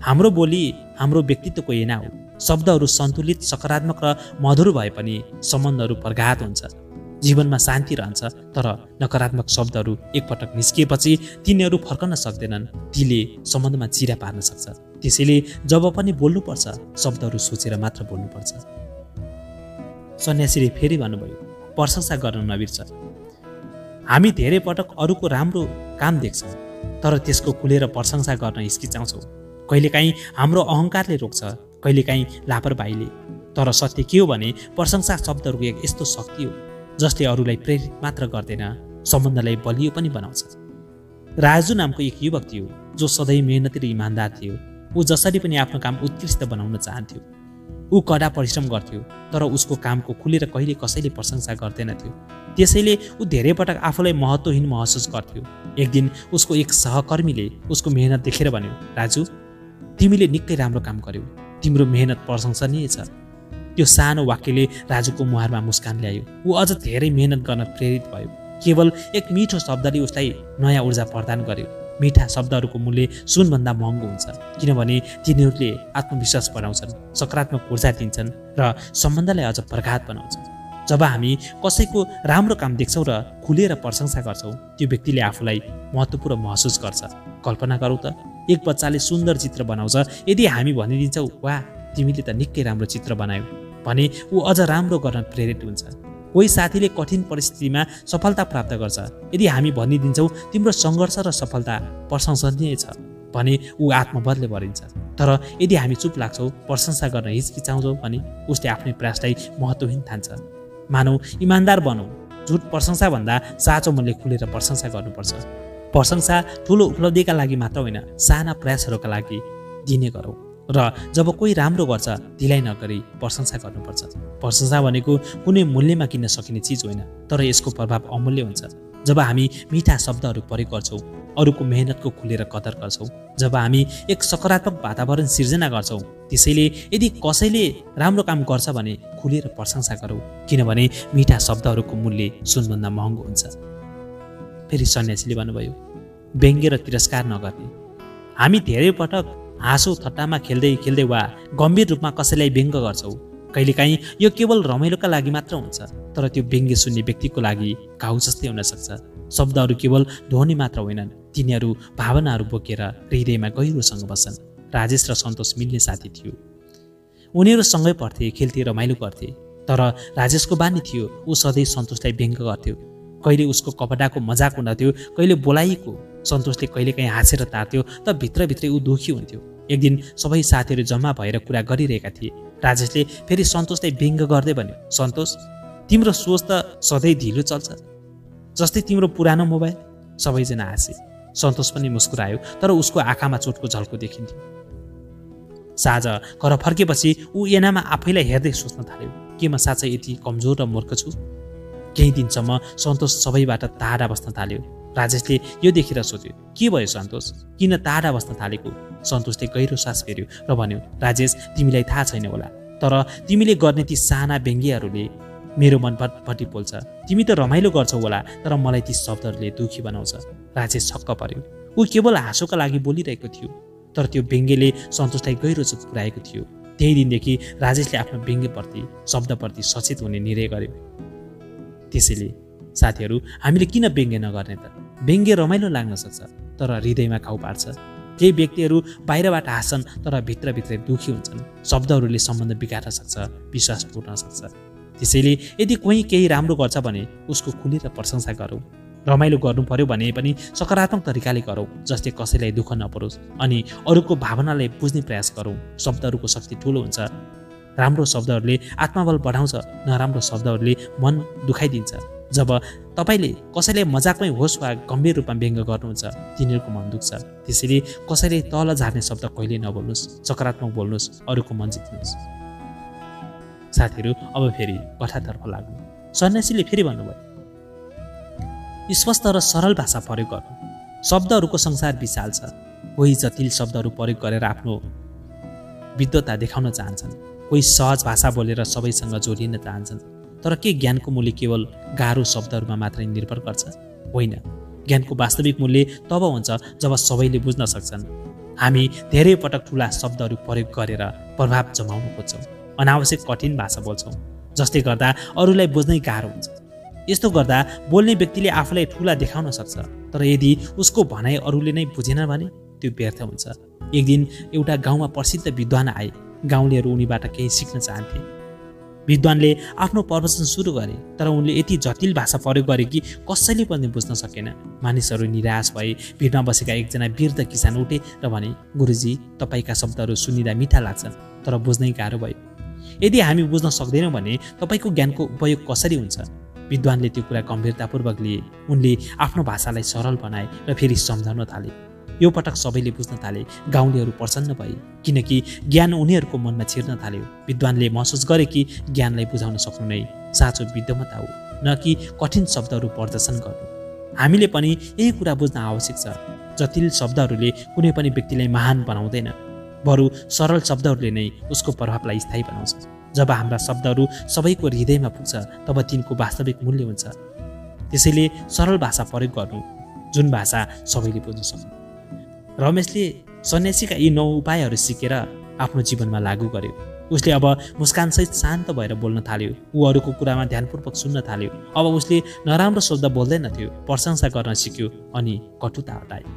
हाम्रो बोली हाम्रो व्यक्तित्वको ऐना हो। शब्दहरू सन्तुलित, सकारात्मक र मधुर भए पनि सम्बन्धहरू प्रघात हुन्छ। जीवनमा शान्ति रहन्छ, तर नकारात्मक शब्दहरू एकपटक निस्किएपछि तिनीहरू फर्कन सक्दैनन्। तीले सम्बन्धमा चिरा पार्न सक्छ। त्यसैले जब पनि बोल्नुपर्छ, शब्दहरू सोचेर मात्र बोल्नुपर्छ। सन्यासीले फेरि भन्नुभयो, प्रशंसा गर्न नबिर्छ। हामी धेरै पटक अरूको राम्रो काम देख्छौँ, तर त्यसको खुलेर प्रशंसा गर्न हिचकिचाउँछौँ। कहिलेकाहीँ हाम्रो अहङ्कारले रोक्छ, कहिलेकाहीँ लापरवाहीले। तर सत्य के हो भने प्रशंसा शब्दहरूको एक यस्तो शक्ति हो जसले अरूलाई प्रेरित मात्र गर्दैन, सम्बन्धलाई बलियो पनि बनाउँछ। राजु नामको एक युवक थियो जो सधैँ मेहनती र इमान्दार थियो। ऊ जसरी पनि आफ्नो काम उत्कृष्ट बनाउन चाहन्थ्यो। ऊ कडा परिश्रम गर्थ्यो, तर उसको कामको खुलेर कहिले कसैले प्रशंसा गर्दैनथ्यो। त्यसैले ऊ धेरै पटक आफूलाई महत्त्वहीन महसुस गर्थ्यो। एक दिन उसको एक सहकर्मीले उसको मेहनत देखेर भन्यो, राजु, तिमीले निकै राम्रो काम गर्यौ, तिम्रो मेहनत प्रशंसनीय छ। त्यो सानो वाक्यले राजुको मुहारमा मुस्कान ल्यायो। ऊ अझ धेरै मेहनत गर्न प्रेरित भयो। केवल एक मिठो शब्दले उसलाई नयाँ ऊर्जा प्रदान गर्यो। मिठा शब्दहरूको मूल्य सुनभन्दा महँगो हुन्छ, किनभने तिनीहरूले आत्मविश्वास बढाउँछन्, सकारात्मक ऊर्जा दिन्छन् र सम्बन्धलाई अझ प्रगाढ बनाउँछन्। जब हामी कसैको राम्रो काम देख्छौँ र खुलेर प्रशंसा गर्छौँ, त्यो व्यक्तिले आफूलाई महत्त्वपूर्ण महसुस गर्छ। कल्पना गरौँ त, एक बच्चाले सुन्दर चित्र बनाउँछ। यदि हामी भनिदिन्छौँ, वाह, तिमीले त निकै राम्रो चित्र बनायौ भने ऊ अझ राम्रो गर्न प्रेरित हुन्छ। कोही साथीले कठिन परिस्थितिमा सफलता प्राप्त गर्छ। यदि हामी भनिदिन्छौँ, तिम्रो सङ्घर्ष र सफलता प्रशंसनीय छ भने ऊ आत्मबलले भरिन्छ। तर यदि हामी चुप लाग्छौँ, प्रशंसा गर्न हिचकिचाउँछौँ भने उसले आफ्नै प्रयासलाई महत्त्वहीन ठान्छ। मानौ, इमान्दार बनौँ। झुट प्रशंसाभन्दा साँचो मनले खुलेर प्रशंसा गर्नुपर्छ। प्रशंसा ठुलो उपलब्धिका लागि मात्र होइन, साना प्रयासहरूका लागि दिने गरौँ। र जब कोही राम्रो गर्छ, ढिलाइ नगरी प्रशंसा गर्नुपर्छ। प्रशंसा भनेको कुनै मूल्यमा किन्न सकिने चिज होइन, तर यसको प्रभाव अमूल्य हुन्छ। जब हामी मिठा शब्दहरू प्रयोग गर्छौँ, अरूको मेहनतको खुलेर कदर गर्छौँ, जब हामी एक सकारात्मक वातावरण सिर्जना गर्छौँ, त्यसैले यदि कसैले राम्रो काम गर्छ भने खुलेर प्रशंसा गरौँ, किनभने मिठा शब्दहरूको मूल्य सुनभन्दा महँगो हुन्छ। फेरि सन्यासीले भन्नुभयो, व्यङ्ग्य र तिरस्कार नगर्ने। हामी धेरै पटक हाँसो ठट्टामा खेल्दै खेल्दै वा गम्भीर रूपमा कसैलाई व्यङ्ग्य गर्छौँ। कहिलेकाहीँ यो केवल रमाइलोका लागि मात्र हुन्छ, तर त्यो व्यङ्ग्य सुन्ने व्यक्तिको लागि घाउ जस्तै हुन सक्छ। शब्दहरू केवल ध्वनि मात्र होइनन्, तिनीहरू भावनाहरू बोकेर हृदयमा गहिरोसँग बस्छन्। राजेश र सन्तोष मिल्ने साथी थियो। उनीहरू सँगै पढ्थे, खेल्थे, रमाइलो गर्थे। तर राजेशको बानी थियो, ऊ सधैँ सन्तोषलाई व्यङ्ग्य गर्थ्यो। कहिले उसको कपडाको मजाक हुन्थ्यो, कहिले बोलाइएको। सन्तोषले कहिलेकाहीँ हाँसेर तार्थ्यो, त भित्रभित्रै ऊ दुःखी हुन्थ्यो। एक दिन सबै साथीहरू जम्मा भएर कुरा गरिरहेका थिए। राजेशले फेरि सन्तोषलाई व्यङ्ग्य गर्दै भन्यो, सन्तोष, तिम्रो सोच त सधैँ ढिलो चल्छ, जस्तै तिम्रो पुरानो मोबाइल। सबैजना हाँसे। सन्तोष पनि मुस्कुरायो, तर उसको आँखामा चोटको झल्को देखिन्थ्यो। साँझ घर फर्केपछि ऊ ऐनामा आफैलाई हेर्दै सोच्न थाल्यो, के म साँच्चै यति कमजोर र मूर्ख छु? केही दिनसम्म सन्तोष सबैबाट टाढा बस्न थाल्यो। राजेशले यो देखेर सोध्यो, के भयो सन्तोष, किन टाढा बस्न थालेको? सन्तोषले गहिरो सास फेर्यो र भन्यो, राजेश, तिमीलाई थाहा छैन होला, तर तिमीले गर्ने ती साना व्यङ्ग्यहरूले मेरो मनपट्टि पोल्छ। तिमी त रमाइलो गर्छौ होला, तर मलाई ती शब्दहरूले दुःखी बनाउँछ। राजेश छक्क पर्यो। ऊ केवल हाँसोका लागि बोलिरहेको थियो, तर त्यो व्यङ्ग्यले सन्तोषलाई गहिरो चोट पुर्याएको थियो। त्यही दिनदेखि राजेशले आफ्नो व्यङ्ग्यप्रति, शब्दप्रति सचेत हुने निर्णय गर्यो। त्यसैले साथीहरू, हामीले किन व्यङ्ग्य नगर्ने त? व्यङ्ग्य रमाइलो लाग्न सक्छ, तर हृदयमा घाउ पार्छ। केही व्यक्तिहरू बाहिरबाट हाँस्छन् तर भित्रभित्रै दुखी हुन्छन्। शब्दहरूले सम्बन्ध बिगार्न सक्छ, विश्वास टुट्न सक्छ। त्यसैले यदि कोही केही राम्रो गर्छ भने उसको खुलेर प्रशंसा गरौँ। रमाइलो गर्नु पर्यो भने पनि सकारात्मक तरिकाले गरौँ, जसले कसैलाई दुःख नपरोस् अनि अरूको भावनालाई बुझ्ने प्रयास गरौँ। शब्दहरूको शक्ति ठुलो हुन्छ। राम्रो शब्दहरूले आत्मबल बढाउँछ, नराम्रो शब्दहरूले मन दुखाइदिन्छ। जब तपाईँले कसैलाई मजाकमै होस् वा गम्भीर रूपमा व्यङ्ग गर्नुहुन्छ, तिनीहरूको मन दुख्छ। त्यसैले कसैले तल झार्ने शब्द कहिले नबोल्नुहोस्, सकारात्मक बोल्नुहोस्, अरूको मन जित्नुहोस्। साथीहरू, अब फेरि कथातर्फ लाग्नु। सन्यासीले फेरि भन्नुभयो, स्पष्ट र सरल भाषा प्रयोग गर्नु। शब्दहरूको संसार विशाल छ। कोही जटिल शब्दहरू प्रयोग गरेर आफ्नो विद्वता देखाउन चाहन्छन्, कोही सहज भाषा बोलेर सबैसँग जोडिन चाहन्छन्। तर के ज्ञानको मूल्य केवल गाह्रो शब्दहरूमा मात्रै निर्भर गर्छ? होइन। ज्ञानको वास्तविक मूल्य तब हुन्छ जब सबैले बुझ्न सक्छन्। हामी धेरै पटक ठुला शब्दहरू प्रयोग गरेर प्रभाव जमाउन खोज्छौँ, अनावश्यक कठिन भाषा बोल्छौँ, जसले गर्दा अरूलाई बुझ्नै गाह्रो हुन्छ। यस्तो गर्दा बोल्ने व्यक्तिले आफूलाई ठुला देखाउन सक्छ, तर यदि उसको भनाइ अरूले नै बुझेन भने त्यो व्यर्थ हुन्छ। एक दिन एउटा गाउँमा प्रसिद्ध विद्वान आए। गाउँलेहरू उनीबाट केही सिक्न चाहन्थे। विद्वानले आफ्नो प्रवचन सुरु गरे, तर उनले यति जटिल भाषा प्रयोग गरे कि कसैले पनि बुझ्न सकेन। मानिसहरू निराश भए। भिडमा बसेका एकजना वृद्ध किसान उठे र भने, गुरुजी, तपाईँका शब्दहरू सुनिँदा मिठा लाग्छन्, तर बुझ्नै गाह्रो भयो। यदि हामी बुझ्न सक्दैनौँ भने तपाईँको ज्ञानको उपयोग कसरी हुन्छ? विद्वानले त्यो कुरा गम्भीरतापूर्वक लिए। उनले आफ्नो भाषालाई सरल बनाए र फेरि सम्झाउन थाले। यो पटक सबैले बुझ्न थाले। गाउँलेहरू प्रसन्न भए, किनकि ज्ञान उनीहरूको मनमा छिर्न थाल्यो। विद्वानले महसुस गरे कि ज्ञानलाई बुझाउन सक्नु नै साँचो विद्वता हो, न कि कठिन शब्दहरू प्रदर्शन गर्नु। हामीले पनि यही कुरा बुझ्न आवश्यक छ। जटिल शब्दहरूले कुनै पनि व्यक्तिलाई महान बनाउँदैन, बरु सरल शब्दहरूले नै उसको प्रभावलाई स्थायी बनाउँछ। जब हाम्रा शब्दहरू सबैको हृदयमा पुग्छ, तब तिनको वास्तविक मूल्य हुन्छ। त्यसैले सरल भाषा प्रयोग गर्नु, जुन भाषा सबैले बुझ्न सक्नु। रमेशले सन्यासीका यी 9 उपायहरू सिकेर आफ्नो जीवनमा लागू गर्यो। उसले अब मुस्कानसहित शान्त भएर बोल्न थाल्यो। ऊ अरूको कुरामा ध्यानपूर्वक सुन्न थाल्यो। अब उसले नराम्रो शब्द बोल्दैनथ्यो, प्रशंसा गर्न सिक्यो अनि कटुता हटायो।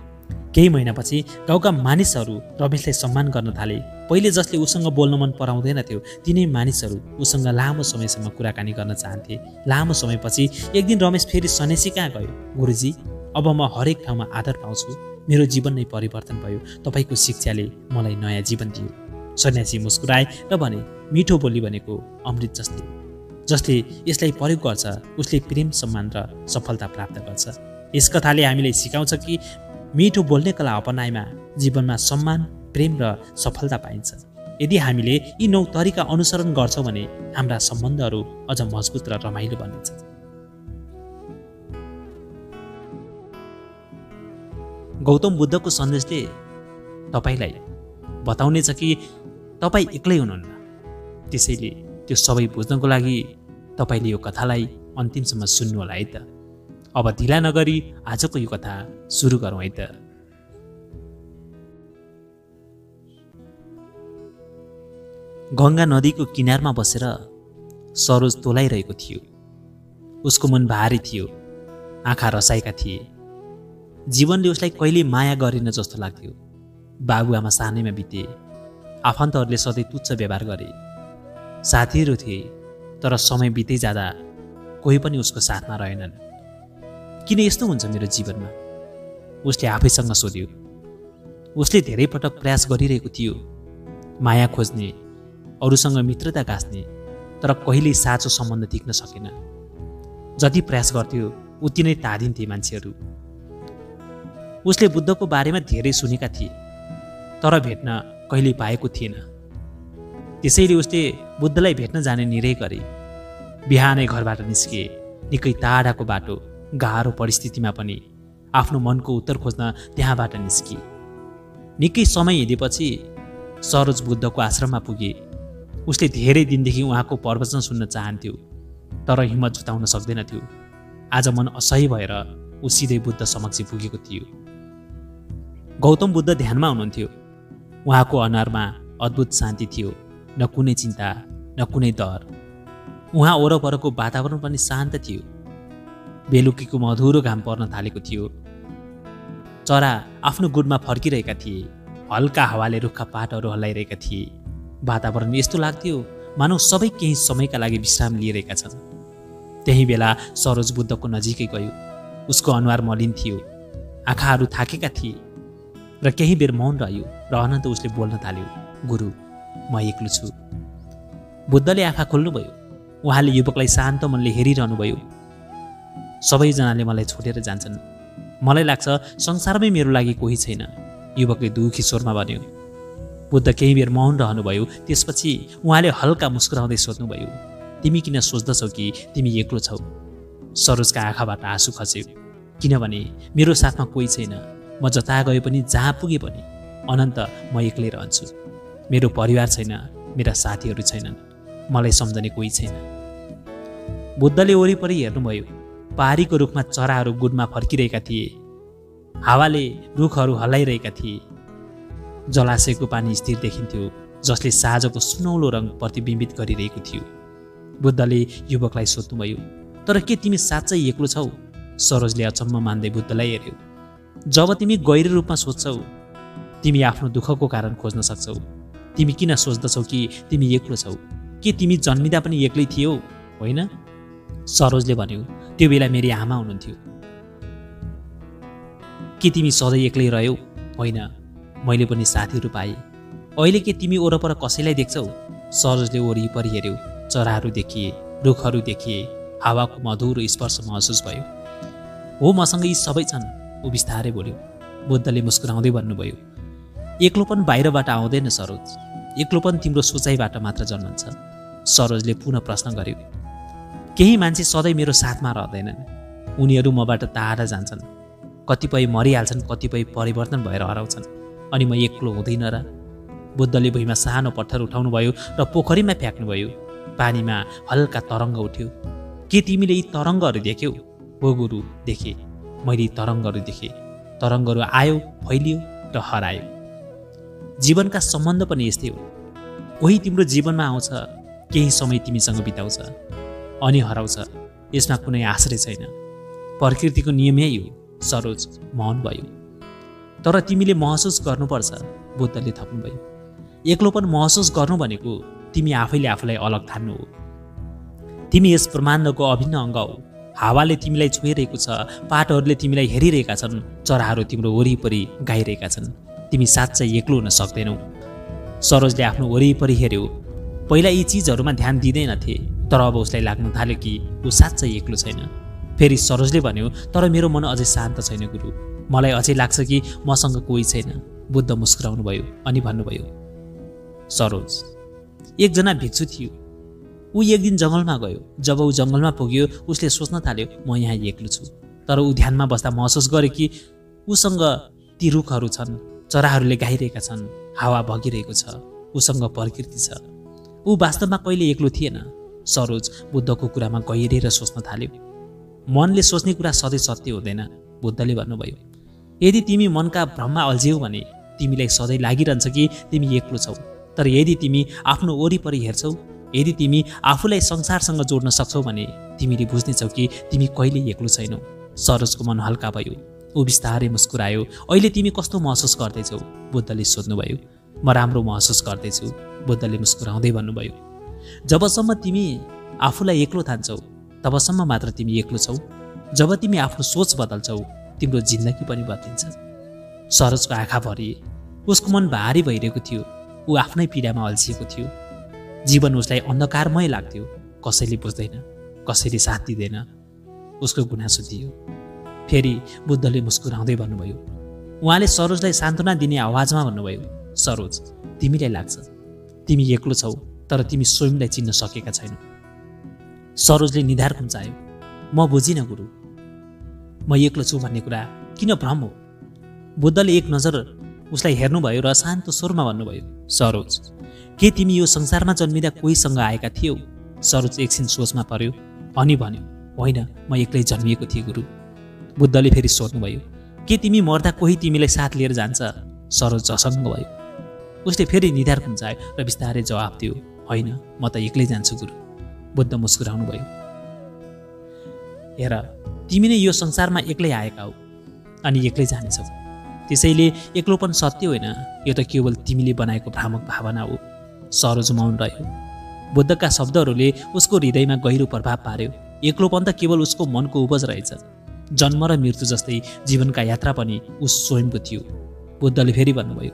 केही महिनापछि गाउँका मानिसहरू रमेशलाई सम्मान गर्न थाले। पहिले जसले उसँग बोल्न मन पराउँदैनथ्यो, तिनै मानिसहरू उसँग लामो समयसम्म कुराकानी गर्न चाहन्थे। लामो समयपछि एक दिन रमेश फेरि सन्यासी कहाँ गयो। गुरुजी, अब म हरेक ठाउँमा आदर पाउँछु। मेरो जीवन नै परिवर्तन भयो। तपाईँको शिक्षाले मलाई नयाँ जीवन दियो। सन्यासी मुस्कुराए र भने, मिठो बोली भनेको अमृत जस्तै हो। जसले यसलाई प्रयोग गर्छ उसले प्रेम, सम्मान र सफलता प्राप्त गर्छ। यस कथाले हामीलाई सिकाउँछ कि मिठो बोल्ने कला अपनाएमा जीवनमा सम्मान, प्रेम र सफलता पाइन्छ। यदि हामीले यी 9 तरिका अनुसरण गर्छौँ भने हाम्रा सम्बन्धहरू अझ मजबुत र रमाइलो बनिन्छ। गौतम बुद्धको सन्देशले तपाईँलाई बताउनेछ कि तपाईँ एक्लै हुनुहुन्न। त्यसैले त्यो सबै बुझ्नको लागि तपाईँले यो कथालाई अन्तिमसम्म सुन्नु होला है त। अब ढिला नगरी आजको यो कथा सुरु गरौँ है त। गङ्गा नदीको किनारमा बसेर सरोज तोलाइरहेको थियो। उसको मन भारी थियो, आँखा रसाएका थिए। जीवनले उसलाई कहिले माया गरेन जस्तो लाग्थ्यो। बाबुआमा सानैमा बिते। आफन्तहरूले सधैँ तुच्छ व्यवहार गरे। साथीहरू थिए, तर समय बित्दै जाँदा कोही पनि उसको साथमा रहेनन्। किन यस्तो हुन्छ मेरो जीवनमा? उसले आफैसँग सोध्यो। उसले धेरै पटक प्रयास गरिरहेको थियो, माया खोज्ने, अरूसँग मित्रता गाँच्ने, तर कहिल्यै साँचो सम्बन्ध टिक्न सकेन। जति प्रयास गर्थ्यो उति नै तादिन्थे मान्छेहरू। उसले बुद्धको बारेमा धेरै सुनेका थिए, तर भेट्न कहिल्यै पाएको थिएन। त्यसैले उसले बुद्धलाई भेट्न जाने निर्णय गरे। बिहानै घरबाट निस्के। निकै टाढाको बाटो, गाह्रो परिस्थितिमा पनि आफ्नो मनको उत्तर खोज्न त्यहाँबाट निस्किए। निकै समय हिँडेपछि सरोज बुद्धको आश्रममा पुगे। उसले धेरै दिनदेखि उहाँको प्रवचन सुन्न चाहन्थ्यो, तर हिम्मत जुटाउन सक्दैनथ्यो। आज मन असह्य भएर ऊ सिधै बुद्ध समक्ष पुगेको थियो। गौतम बुद्ध ध्यानमा हुनुहुन्थ्यो। उहाँको अनुहारमा अद्भुत शान्ति थियो, न कुनै चिन्ता, न कुनै डर। उहाँ वरपरको वातावरण पनि शान्त थियो। बेलुकीको मधुरो घाम पर्न थालेको थियो। चरा आफ्नो गुडमा फर्किरहेका थिए। हल्का हावाले रुखका पातहरू हल्लाइरहेका थिए। वातावरण यस्तो लाग्थ्यो मानव सबै केही समयका लागि विश्राम लिइरहेका छन्। त्यही बेला सरोज बुद्धको नजिकै गयो। उसको अनुहार मलिन थियो, आँखाहरू थाकेका थिए र केही बेर मौन रह्यो र अनन्त उसले बोल्न थाल्यो, गुरु, म एक्लो छु। बुद्धले आँखा खोल्नुभयो। उहाँले युवकलाई शान्त मनले हेरिरहनु भयो। सबैजनाले मलाई छोडेर जान्छन्। मलाई लाग्छ संसारमै मेरो लागि कोही छैन, युवकले दुखी स्वरमा भन्यो। बुद्ध केही बेर मौन रहनुभयो। त्यसपछि उहाँले हल्का मुस्कुराउँदै सोध्नुभयो, तिमी किन सोच्दछौ कि तिमी एक्लो छौ? सरोजका आँखाबाट आँसु खस्यो, किनभने मेरो साथमा कोही छैन। म जता गए पनि, जहाँ पुगे पनि अनन्त म एक्लै रहन्छु। मेरो परिवार छैन, मेरा साथीहरू छैनन्, मलाई सम्झने कोही छैन। बुद्धले वरिपरि हेर्नुभयो। पहाडीको रुखमा चराहरू गुडमा फर्किरहेका थिए। हावाले रुखहरू हल्लाइरहेका थिए। जलाशयको पानी स्थिर देखिन्थ्यो, जसले साँझको सुनौलो रङ प्रतिबिम्बित गरिरहेको थियो। बुद्धले युवकलाई सोध्नुभयो, तर के तिमी साँच्चै एक्लो छौ? सरोजले अचम्म मान्दै बुद्धलाई हेऱ्यो। जब तिमी गहिरो रूपमा सोध्छौ, तिमी आफ्नो दुःखको कारण खोज्न सक्छौ। तिमी किन सोच्दछौ कि तिमी एक्लो छौ? के तिमी जन्मिँदा पनि एक्लै थियौ, होइन? सरोजले भन्यो, त्यो बेला मेरी आमा हुनुहुन्थ्यो। के तिमी सधैँ एक्लै रह्यौ? होइन, मैले पनि साथीहरू पाएँ। अहिले के तिमी वरपर कसैलाई देख्छौ? सरोजले वरिपरि हेऱ्यो। चराहरू देखिए, रुखहरू देखिए, हावाको मधुरो स्पर्श महसुस भयो। हो, मसँग यी सबै छन्, ऊ बिस्तारै बोल्यो। बुद्धले मुस्कुराउँदै भन्नुभयो, एक्लोपन बाहिरबाट आउँदैन सरोज, एक्लोपन तिम्रो सोचाइबाट मात्र जन्मन्छ। सरोजले पुनः प्रश्न गर्यो, केही मान्छे सधैँ मेरो साथमा रहँदैनन्, उनीहरू मबाट टाढा जान्छन्। कतिपय मरिहाल्छन्, कतिपय परिवर्तन भएर हराउँछन्, अनि म एक्लो हुँदैन र? बुद्धले भुइँमा सानो पत्थर उठाउनुभयो र पोखरीमा फ्याँक्नुभयो। पानीमा हल्का तरङ्ग उठ्यो। के तिमीले यी तरङ्गहरू देख्यौ? हो गुरु, देखेँ, मैले यी तरङ्गहरू देखेँ। तरङ्गहरू आयो, फैलियो र हरायो। जीवनका सम्बन्ध पनि यस्तै हो। कोही तिम्रो जीवनमा आउँछ, केही समय तिमीसँग बिताउँछ अनि हराउँछ। यसमा कुनै आश्रय छैन। प्रकृतिको नियम यही हो। सरोज मौन भयो। तर तिमीले महसुस गर्नुपर्छ, बुद्धले थप्नुभयो। एक्लोपन महसुस गर्नु भनेको तिमी आफैले आफूलाई अलग ठान्नु हो। तिमी यस ब्रह्माण्डको अभिन्न अङ्ग हौ। हावाले तिमीलाई छोइरहेको छ, पातहरूले तिमीलाई हेरिरहेका छन्, चराहरू तिम्रो वरिपरि गाइरहेका छन्। तिमी साँच्चै एक्लो हुन सक्दैनौ। सरोजले आफ्नो वरिपरि हेऱ्यो। पहिला यी चिजहरूमा ध्यान दिँदैनथे, तर अब उसलाई लाग्न थाल्यो कि ऊ साँच्चै एक्लो छैन। फेरि सरोजले भन्यो, तर मेरो मन अझै शान्त छैन गुरु, मलाई अझै लाग्छ कि मसँग कोही छैन। बुद्ध मुस्कुराउनु भयो अनि भन्नुभयो, सरोज, एकजना भिक्षु थियो। ऊ एक दिन जङ्गलमा गयो। जब ऊ जङ्गलमा पुग्यो, उसले सोच्न थाल्यो, म यहाँ एक्लो छु। तर ऊ ध्यानमा बस्दा महसुस गर्यो कि उसँग ती रुखहरू छन्, चराहरूले गाइरहेका छन्, हावा बगिरहेको छ, उसँग प्रकृति छ। ऊ वास्तवमा कहिले एक्लो थिएन। सरोज बुद्धको कुरामा गहिरेर सोच्न थाल्यो। मनले सोच्ने कुरा सधैँ सत्य हुँदैन, बुद्धले भन्नुभयो। यदि तिमी मनका भ्रममा अल्झियौ भने तिमीलाई सधैँ लागिरहन्छ कि तिमी एक्लो छौ। तर यदि तिमी आफ्नो वरिपरि हेर्छौ, यदि तिमी आफूलाई संसारसँग जोड्न सक्छौ भने तिमीले बुझ्नेछौ कि तिमी कहिले एक्लो छैनौ। सरोजको मन हल्का भयो। ऊ बिस्तारै मुस्कुरायो। अहिले तिमी कस्तो महसुस गर्दैछौ? बुद्धले सोध्नुभयो। म राम्रो महसुस गर्दैछु, बुद्धले मुस्कुराउँदै भन्नुभयो। जबसम्म तिमी आफूलाई एक्लो ठान्छौ, तबसम्म मात्र तिमी एक्लो छौ। जब तिमी आफ्नो सोच बदल्छौ, तिम्रो जिन्दगी पनि बदलिन्छ। सरोजको आँखा भरिए। उसको मन भारी भइरहेको थियो। ऊ आफ्नै पीडामा अल्झिएको थियो। जीवन उसलाई अन्धकारमय लाग्थ्यो। कसैले बुझ्दैन, कसैले साथ दिँदैन। उसको गुनासो थियो। फेरि बुद्धले मुस्कुराउँदै भन्नुभयो। उहाँले सरोजलाई सान्त्वना दिने आवाजमा भन्नुभयो, सरोज, तिमीलाई लाग्छ तिमी एक्लो छौ, तर तिमी स्वयंलाई चिन्न सकेका छैनौ। सरोजले निधार खुम्चायो। म बुझिनँ गुरु, म एक्लो छु भन्ने कुरा किन भ्रम हो? बुद्धले एक नजर उसलाई हेर्नुभयो र शान्त स्वरमा भन्नुभयो, सरोज, के तिमी यो संसारमा जन्मिँदा कोहीसँग आएका थियौ? सरोज एकछिन सोचमा पर्यो अनि भन्यो, होइन, म एक्लै जन्मिएको थिएँ गुरु। बुद्धले फेरि सोध्नुभयो, के तिमी मर्दा कोही तिमीलाई साथ लिएर जान्छ? सरोज झसङ्ग भयो। उसले फेरि निधार खुम्चायो र बिस्तारै जवाफ दियो, होइन, म त एक्लै जान्छु गुरु। बुद्ध मुस्कुराउनु भयो। हेर, तिमी नै यो संसारमा एक्लै आएका हौ अनि एक्लै जानेछौ। त्यसैले एक्लोपन सत्य होइन, यो त केवल तिमीले बनाएको भ्रामक भावना हो। सरोज मौन रह्यो। बुद्धका शब्दहरूले उसको हृदयमा गहिरो प्रभाव पार्यो। एक्लोपन त केवल उसको मनको उपज रहेछ। जन्म र मृत्यु जस्तै जीवनका यात्रा पनि उस स्वयंको थियो। बुद्धले फेरि भन्नुभयो,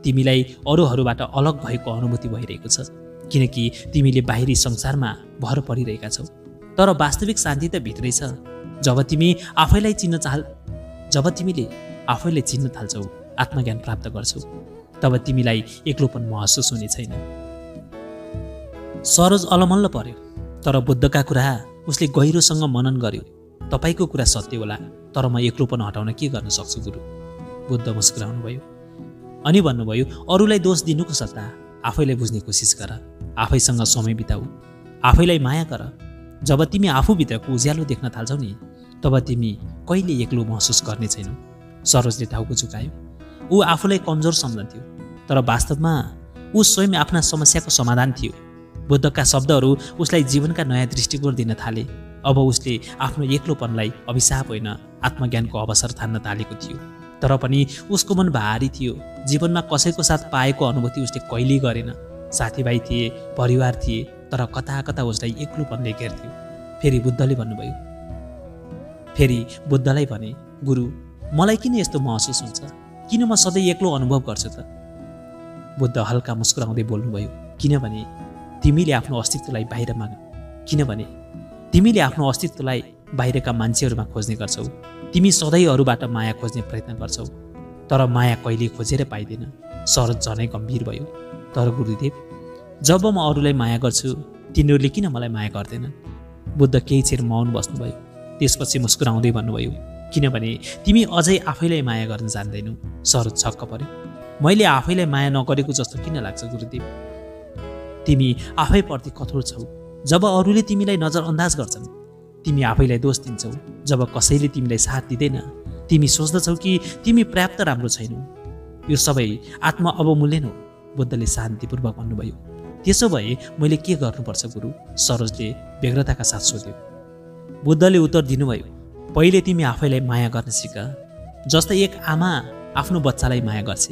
तिमीलाई अरूहरूबाट अलग भएको अनुभूति भइरहेको छ, किनकि तिमीले बाहिरी संसारमा भर परिरहेका छौ। तर वास्तविक शान्ति त भित्रै छ। जब तिमीले आफैलाई चिन्न थाल्छौ, आत्मज्ञान प्राप्त गर्छौ, तब तिमीलाई एक्लोपन महसुस हुने छैन। सरोज अलमल्ल पर्यो, तर बुद्धका कुरा उसले गहिरोसँग मनन गर्यो। तपाईको कुरा सत्य होला, तर म एक्लोपन हटाउन के गर्न सक्छु गुरु? बुद्ध मुस्कुराउनु भयो अनि भन्नुभयो, अरूलाई दोष दिनुको सट्टा आफैलाई बुझ्ने कोसिस गर, आफैसँग समय बिताऊ, आफैलाई माया गर। जब तिमी आफूभित्रको उज्यालो देख्न थाल्छौ नि, तब तिमी कहिले एक्लो महसुस गर्ने छैनौ। सरोजले टाउको झुकायो। ऊ आफूलाई कमजोर सम्झन्थ्यो, तर वास्तवमा ऊ स्वयं आफ्ना समस्याको समाधान थियो। बुद्धका शब्दहरू उसलाई जीवनका नयाँ दृष्टिकोण दिन थाले। अब उसले आफ्नो एक्लोपनलाई अभिशाप होइन, आत्मज्ञानको अवसर ठान्न थालेको थियो। तर पनि उसको मन भारी थियो। जीवनमा कसैको साथ पाएको अनुभूति उसले कहिल्यै गरेन। साथीभाइ थिए, परिवार थिए, तर कता कता उसलाई एक्लोपनले घेर्थ्यो। फेरि बुद्धलाई भने, गुरु, मलाई किन यस्तो महसुस हुन्छ? किन म सधैँ एक्लो अनुभव गर्छु त? बुद्ध हल्का मुस्कुराउँदै बोल्नुभयो, किनभने तिमीले आफ्नो अस्तित्वलाई बाहिरका मान्छेहरूमा खोज्ने गर्छौ। तिमी सधैँ अरूबाट माया खोज्ने प्रयत्न गर्छौ, तर माया कहिले खोजेर पाइँदैन। सरोज झनै गम्भीर भयो। तर गुरुदेव, जब म अरूलाई माया गर्छु, तिनीहरूले किन मलाई माया गर्दैनन्? बुद्ध केही छिर मौन बस्नुभयो। त्यसपछि मुस्कुराउँदै भन्नुभयो, किनभने तिमी अझै आफैलाई माया गर्न जान्दैनौ। सरोज छक्क पर्यो। मैले आफैलाई माया नगरेको जस्तो किन लाग्छ गुरुदेव? तिमी आफैप्रति कठोर छौ। जब अरूले तिमीलाई नजरअन्दाज गर्छन्, तिमी आफैलाई दोष दिन्छौ। जब कसैले तिमीलाई साथ दिँदैन, तिमी सोच्दछौ कि तिमी पर्याप्त राम्रो छैनौ। यो सबै आत्म अवमूल्यन हो। बुद्धले शान्तिपूर्वक भन्नुभयो। त्यसो भए मैले के गर्नुपर्छ गुरु? सरोजले व्यग्रताका साथ सोध्यो। बुद्धले उत्तर दिनुभयो, पहिले तिमी आफैलाई माया गर्न सिक। जस्तै एक आमा आफ्नो बच्चालाई माया गर्छ,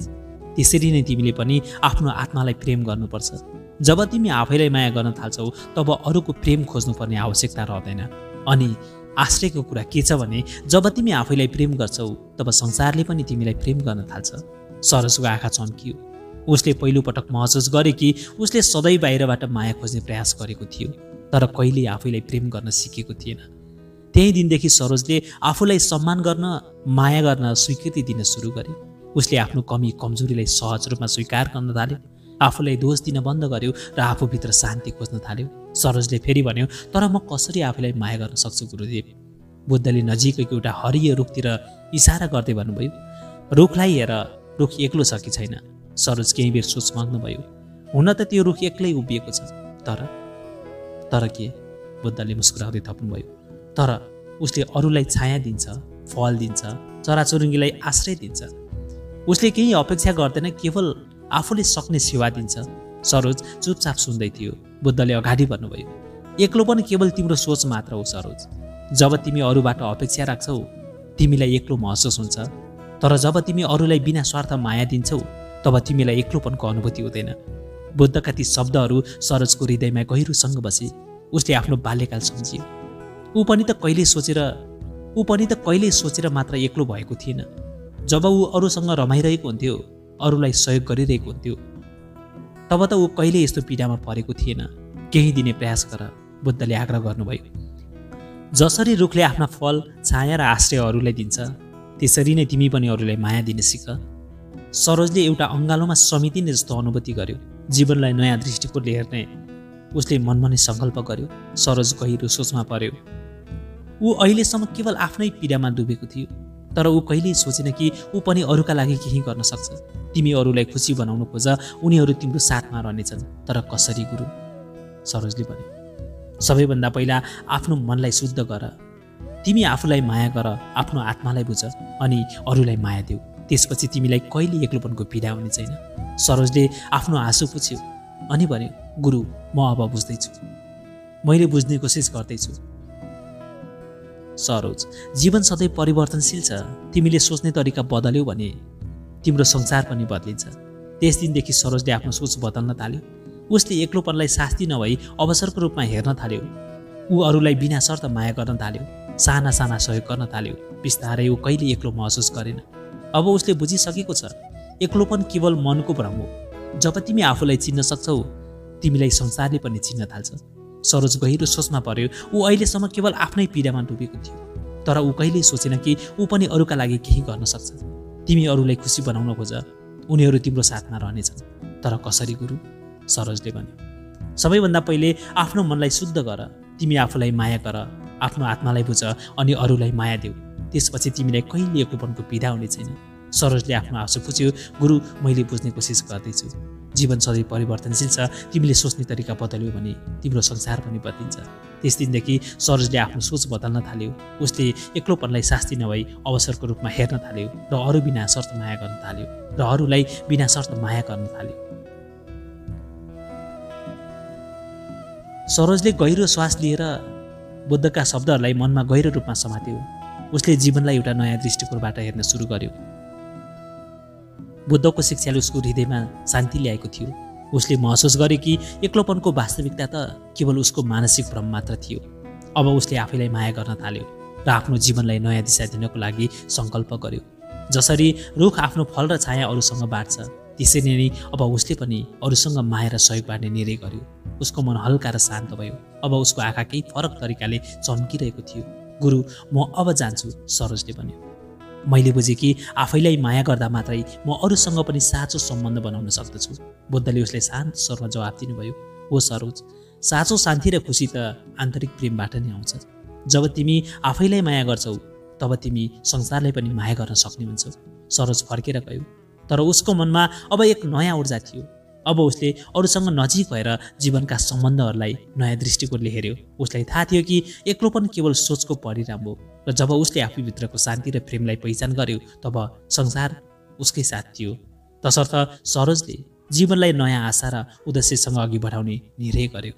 त्यसरी नै तिमीले पनि आफ्नो आत्मालाई प्रेम गर्नुपर्छ। जब तिमी आफैलाई माया गर्न थाल्छौ, तब अरूको प्रेम खोज्नुपर्ने आवश्यकता रहँदैन। अनि आश्चर्यको कुरा के छ भने, जब तिमी आफैलाई प्रेम गर्छौ, तब संसारले पनि तिमीलाई प्रेम गर्न थाल्छ। सरसको आँखा चम्कियो। उसले पहिलोपटक महसुस गरे कि उसले सधैँ बाहिरबाट माया खोज्ने प्रयास गरेको थियो, तर कहिल्यै आफैलाई प्रेम गर्न सिकेको थिएन। त्यही दिनदेखि सरोजले आफूलाई सम्मान गर्न, माया गर्न, स्वीकृति दिन सुरु गरे। उसले आफ्नो कमी कमजोरीलाई सहज रूपमा स्वीकार गर्न थाल्यो, आफूलाई दोष दिन बन्द गर्यो र आफूभित्र शान्ति खोज्न थाल्यो। सरोजले फेरि भन्यो, तर म कसरी आफूलाई माया गर्न सक्छु गुरुदेव? बुद्धले नजिकैको एउटा हरियो रुखतिर इसारा गर्दै भन्नुभयो। रुखलाई हेर, रुख एक्लो छ कि छैन? सरोज केही बेर सोचमग्न भयो। हुन त त्यो रुख एक्लै उभिएको छ, तर के? बुद्धले मुस्कुराउँदै थप्नुभयो। तर उसले अरूलाई छाया दिन्छ, फल दिन्छ, चराचुरुङ्गीलाई आश्रय दिन्छ। उसले केही अपेक्षा गर्दैन, केवल आफूले सक्ने सेवा दिन्छ। सरोज चुपचाप सुन्दै थियो। बुद्धले अगाडि भन्नुभयो, एक्लो पनि केवल तिम्रो सोच मात्र हो सरोज। जब तिमी अरूबाट अपेक्षा राख्छौ, तिमीलाई एक्लो महसुस हुन्छ। तर जब तिमी अरूलाई बिना स्वार्थ माया दिन्छौ, तब तिमीलाई एक्लोपनको अनुभूति हुँदैन। बुद्धका ती शब्दहरू सरोजको हृदयमा गहिरोसँग बसे। उसले आफ्नो बाल्यकाल सम्झियो। ऊ पनि त कहिल्यै सोचेर मात्र एक्लो भएको थिएन। जब ऊ अरूसँग रमाइरहेको हुन्थ्यो, अरूलाई सहयोग गरिरहेको हुन्थ्यो, तब त ऊ कहिल्यै यस्तो पीडामा परेको थिएन। केही दिने प्रयास गर, बुद्धले आग्रह गर्नुभयो। जसरी रुखले आफ्ना फल, छाया र आश्रय अरूलाई दिन्छ, त्यसरी नै तिमी पनि अरूलाई माया दिन सिक। सरोजले एउटा अङ्गालोमा समेटिने जस्तो अनुभूति गर्यो। जीवनलाई नयाँ दृष्टिकोणले हेर्ने उसले मनमा नै सङ्कल्प गर्यो। सरोज गहिरो सोचमा पर्यो। ऊ अहिलेसम्म केवल आफ्नै पीडामा डुबेको थियो, तर ऊ कहिल्यै सोचेन कि ऊ पनि अरूका लागि केही गर्न सक्छ। तिमी अरूलाई खुसी बनाउनु खोज, उनीहरू तिम्रो साथमा रहनेछन्। तर कसरी गुरु? सरोजले भने, सबैभन्दा पहिला आफ्नो मनलाई शुद्ध गर। तिमी आफूलाई माया गर, आफ्नो आत्मालाई बुझ, अनि अरूलाई माया देऊ। त्यसपछि तिमीलाई कहिले एक्लोपनको पीडा हुने छैन। सरोजले आफ्नो आँसु पुछ्यो अनि भन्यो, गुरु, म अब बुझ्दैछु, मैले बुझ्ने कोसिस गर्दैछु। सरोज, जीवन सधैँ परिवर्तनशील छ। तिमीले सोच्ने तरिका बदल्यौ भने तिम्रो संसार पनि बदलिन्छ। त्यस दिनदेखि सरोजले आफ्नो सोच बदल्न थाल्यो। उसले एक्लोपनलाई शास्ति नभई अवसरको रूपमा हेर्न थाल्यो। ऊ अरूलाई बिना शर्त माया गर्न थाल्यो। साना साना सहयोग गर्न थाल्यो। बिस्तारै ऊ कहिले एक्लो महसुस गरेन। अब उसले बुझिसकेको छ, एक्लोपन केवल मनको भ्रम हो। जब तिमी आफूलाई चिन्न सक्छौ, तिमीलाई संसारले पनि चिन्न थाल्छ। सरोज गहिरो सोचमा पर्यो। ऊ अहिलेसम्म केवल आफ्नै पीडामा डुबेको थियो, तर ऊ कहिल्यै सोचेन कि ऊ पनि अरूका लागि केही गर्न सक्छ। तिमी अरूलाई खुसी बनाउन खोज, उनीहरू तिम्रो साथमा रहनेछन्। तर कसरी गुरु? सरोजले भन्यो। सबैभन्दा पहिले आफ्नो मनलाई शुद्ध गर। तिमी आफूलाई माया गर, आफ्नो आत्मालाई बुझ अनि अरूलाई माया देऊ। त्यसपछि तिमीलाई कहिले एक्लोपनको पीडा हुने छैन। सरोजले आफ्नो आँसु पुछ्यो। गुरु, मैले बुझ्ने कोसिस गर्दैछु। जीवन सधैँ परिवर्तनशील छ। तिमीले सोच्ने तरिका बदल्यौ भने तिम्रो संसार पनि बदलिन्छ। त्यस दिनदेखि सरोजले आफ्नो सोच बदल्न थाल्यो। उसले एक्लोपनलाई शास्ति नभई अवसरको रूपमा हेर्न थाल्यो र अरू बिना शर्त माया गर्न थाल्यो र अरूलाई बिना शर्त माया गर्न थाल्यो। सरोजले गहिरो श्वास लिएर बुद्धका शब्दहरूलाई मनमा गहिरो रूपमा समात्यो। उसले जीवनलाई एउटा नयाँ दृष्टिकोणबाट हेर्न सुरु गर्यो। बुद्धको शिक्षाले उसको हृदयमा शान्ति ल्याएको थियो। उसले महसुस गरे कि एक्लोपनको वास्तविकता त केवल उसको मानसिक भ्रम मात्र थियो। अब उसले आफैलाई माया गर्न थाल्यो र आफ्नो जीवनलाई नयाँ दिशा दिनको लागि सङ्कल्प गर्यो। जसरी रुख आफ्नो फल र छाया अरूसँग बाँड्छ, त्यसरी नै अब उसले पनि अरूसँग माया र सहयोग बाँड्ने निर्णय गर्यो। उसको मन हल्का र शान्त भयो। अब उसको आँखा केही फरक तरिकाले चम्किरहेको थियो। गुरु, म अब जान्छु, सरोजले भन्यो। मैले बुझेँ कि आफैलाई माया गर्दा मात्रै म अरूसँग पनि साँचो सम्बन्ध बनाउन सक्दछु। बुद्धले उसले शान्त स्वरमा जवाफ दिनुभयो। हो सरोज, साँचो शान्ति र खुसी त आन्तरिक प्रेमबाट नै आउँछ। जब तिमी आफैलाई माया गर्छौ, तब तिमी संसारलाई पनि माया गर्न सक्ने हुन्छौ। सरोज फर्केर गयो, तर उसको मनमा अब एक नयाँ ऊर्जा थियो। अब उसले अरूसँग नजिक भएर जीवनका सम्बन्धहरूलाई नयाँ दृष्टिकोणले हेऱ्यो। उसलाई थाहा थियो कि एक्लोपन केवल सोचको परिणाम हो र जब उसले आफूभित्रको शान्ति र प्रेमलाई पहिचान गर्यो, तब संसार उसकै साथ थियो। तसर्थ सरोजले जीवनलाई नयाँ आशा र उद्देश्यसँग अघि बढाउने निर्णय गर्यो।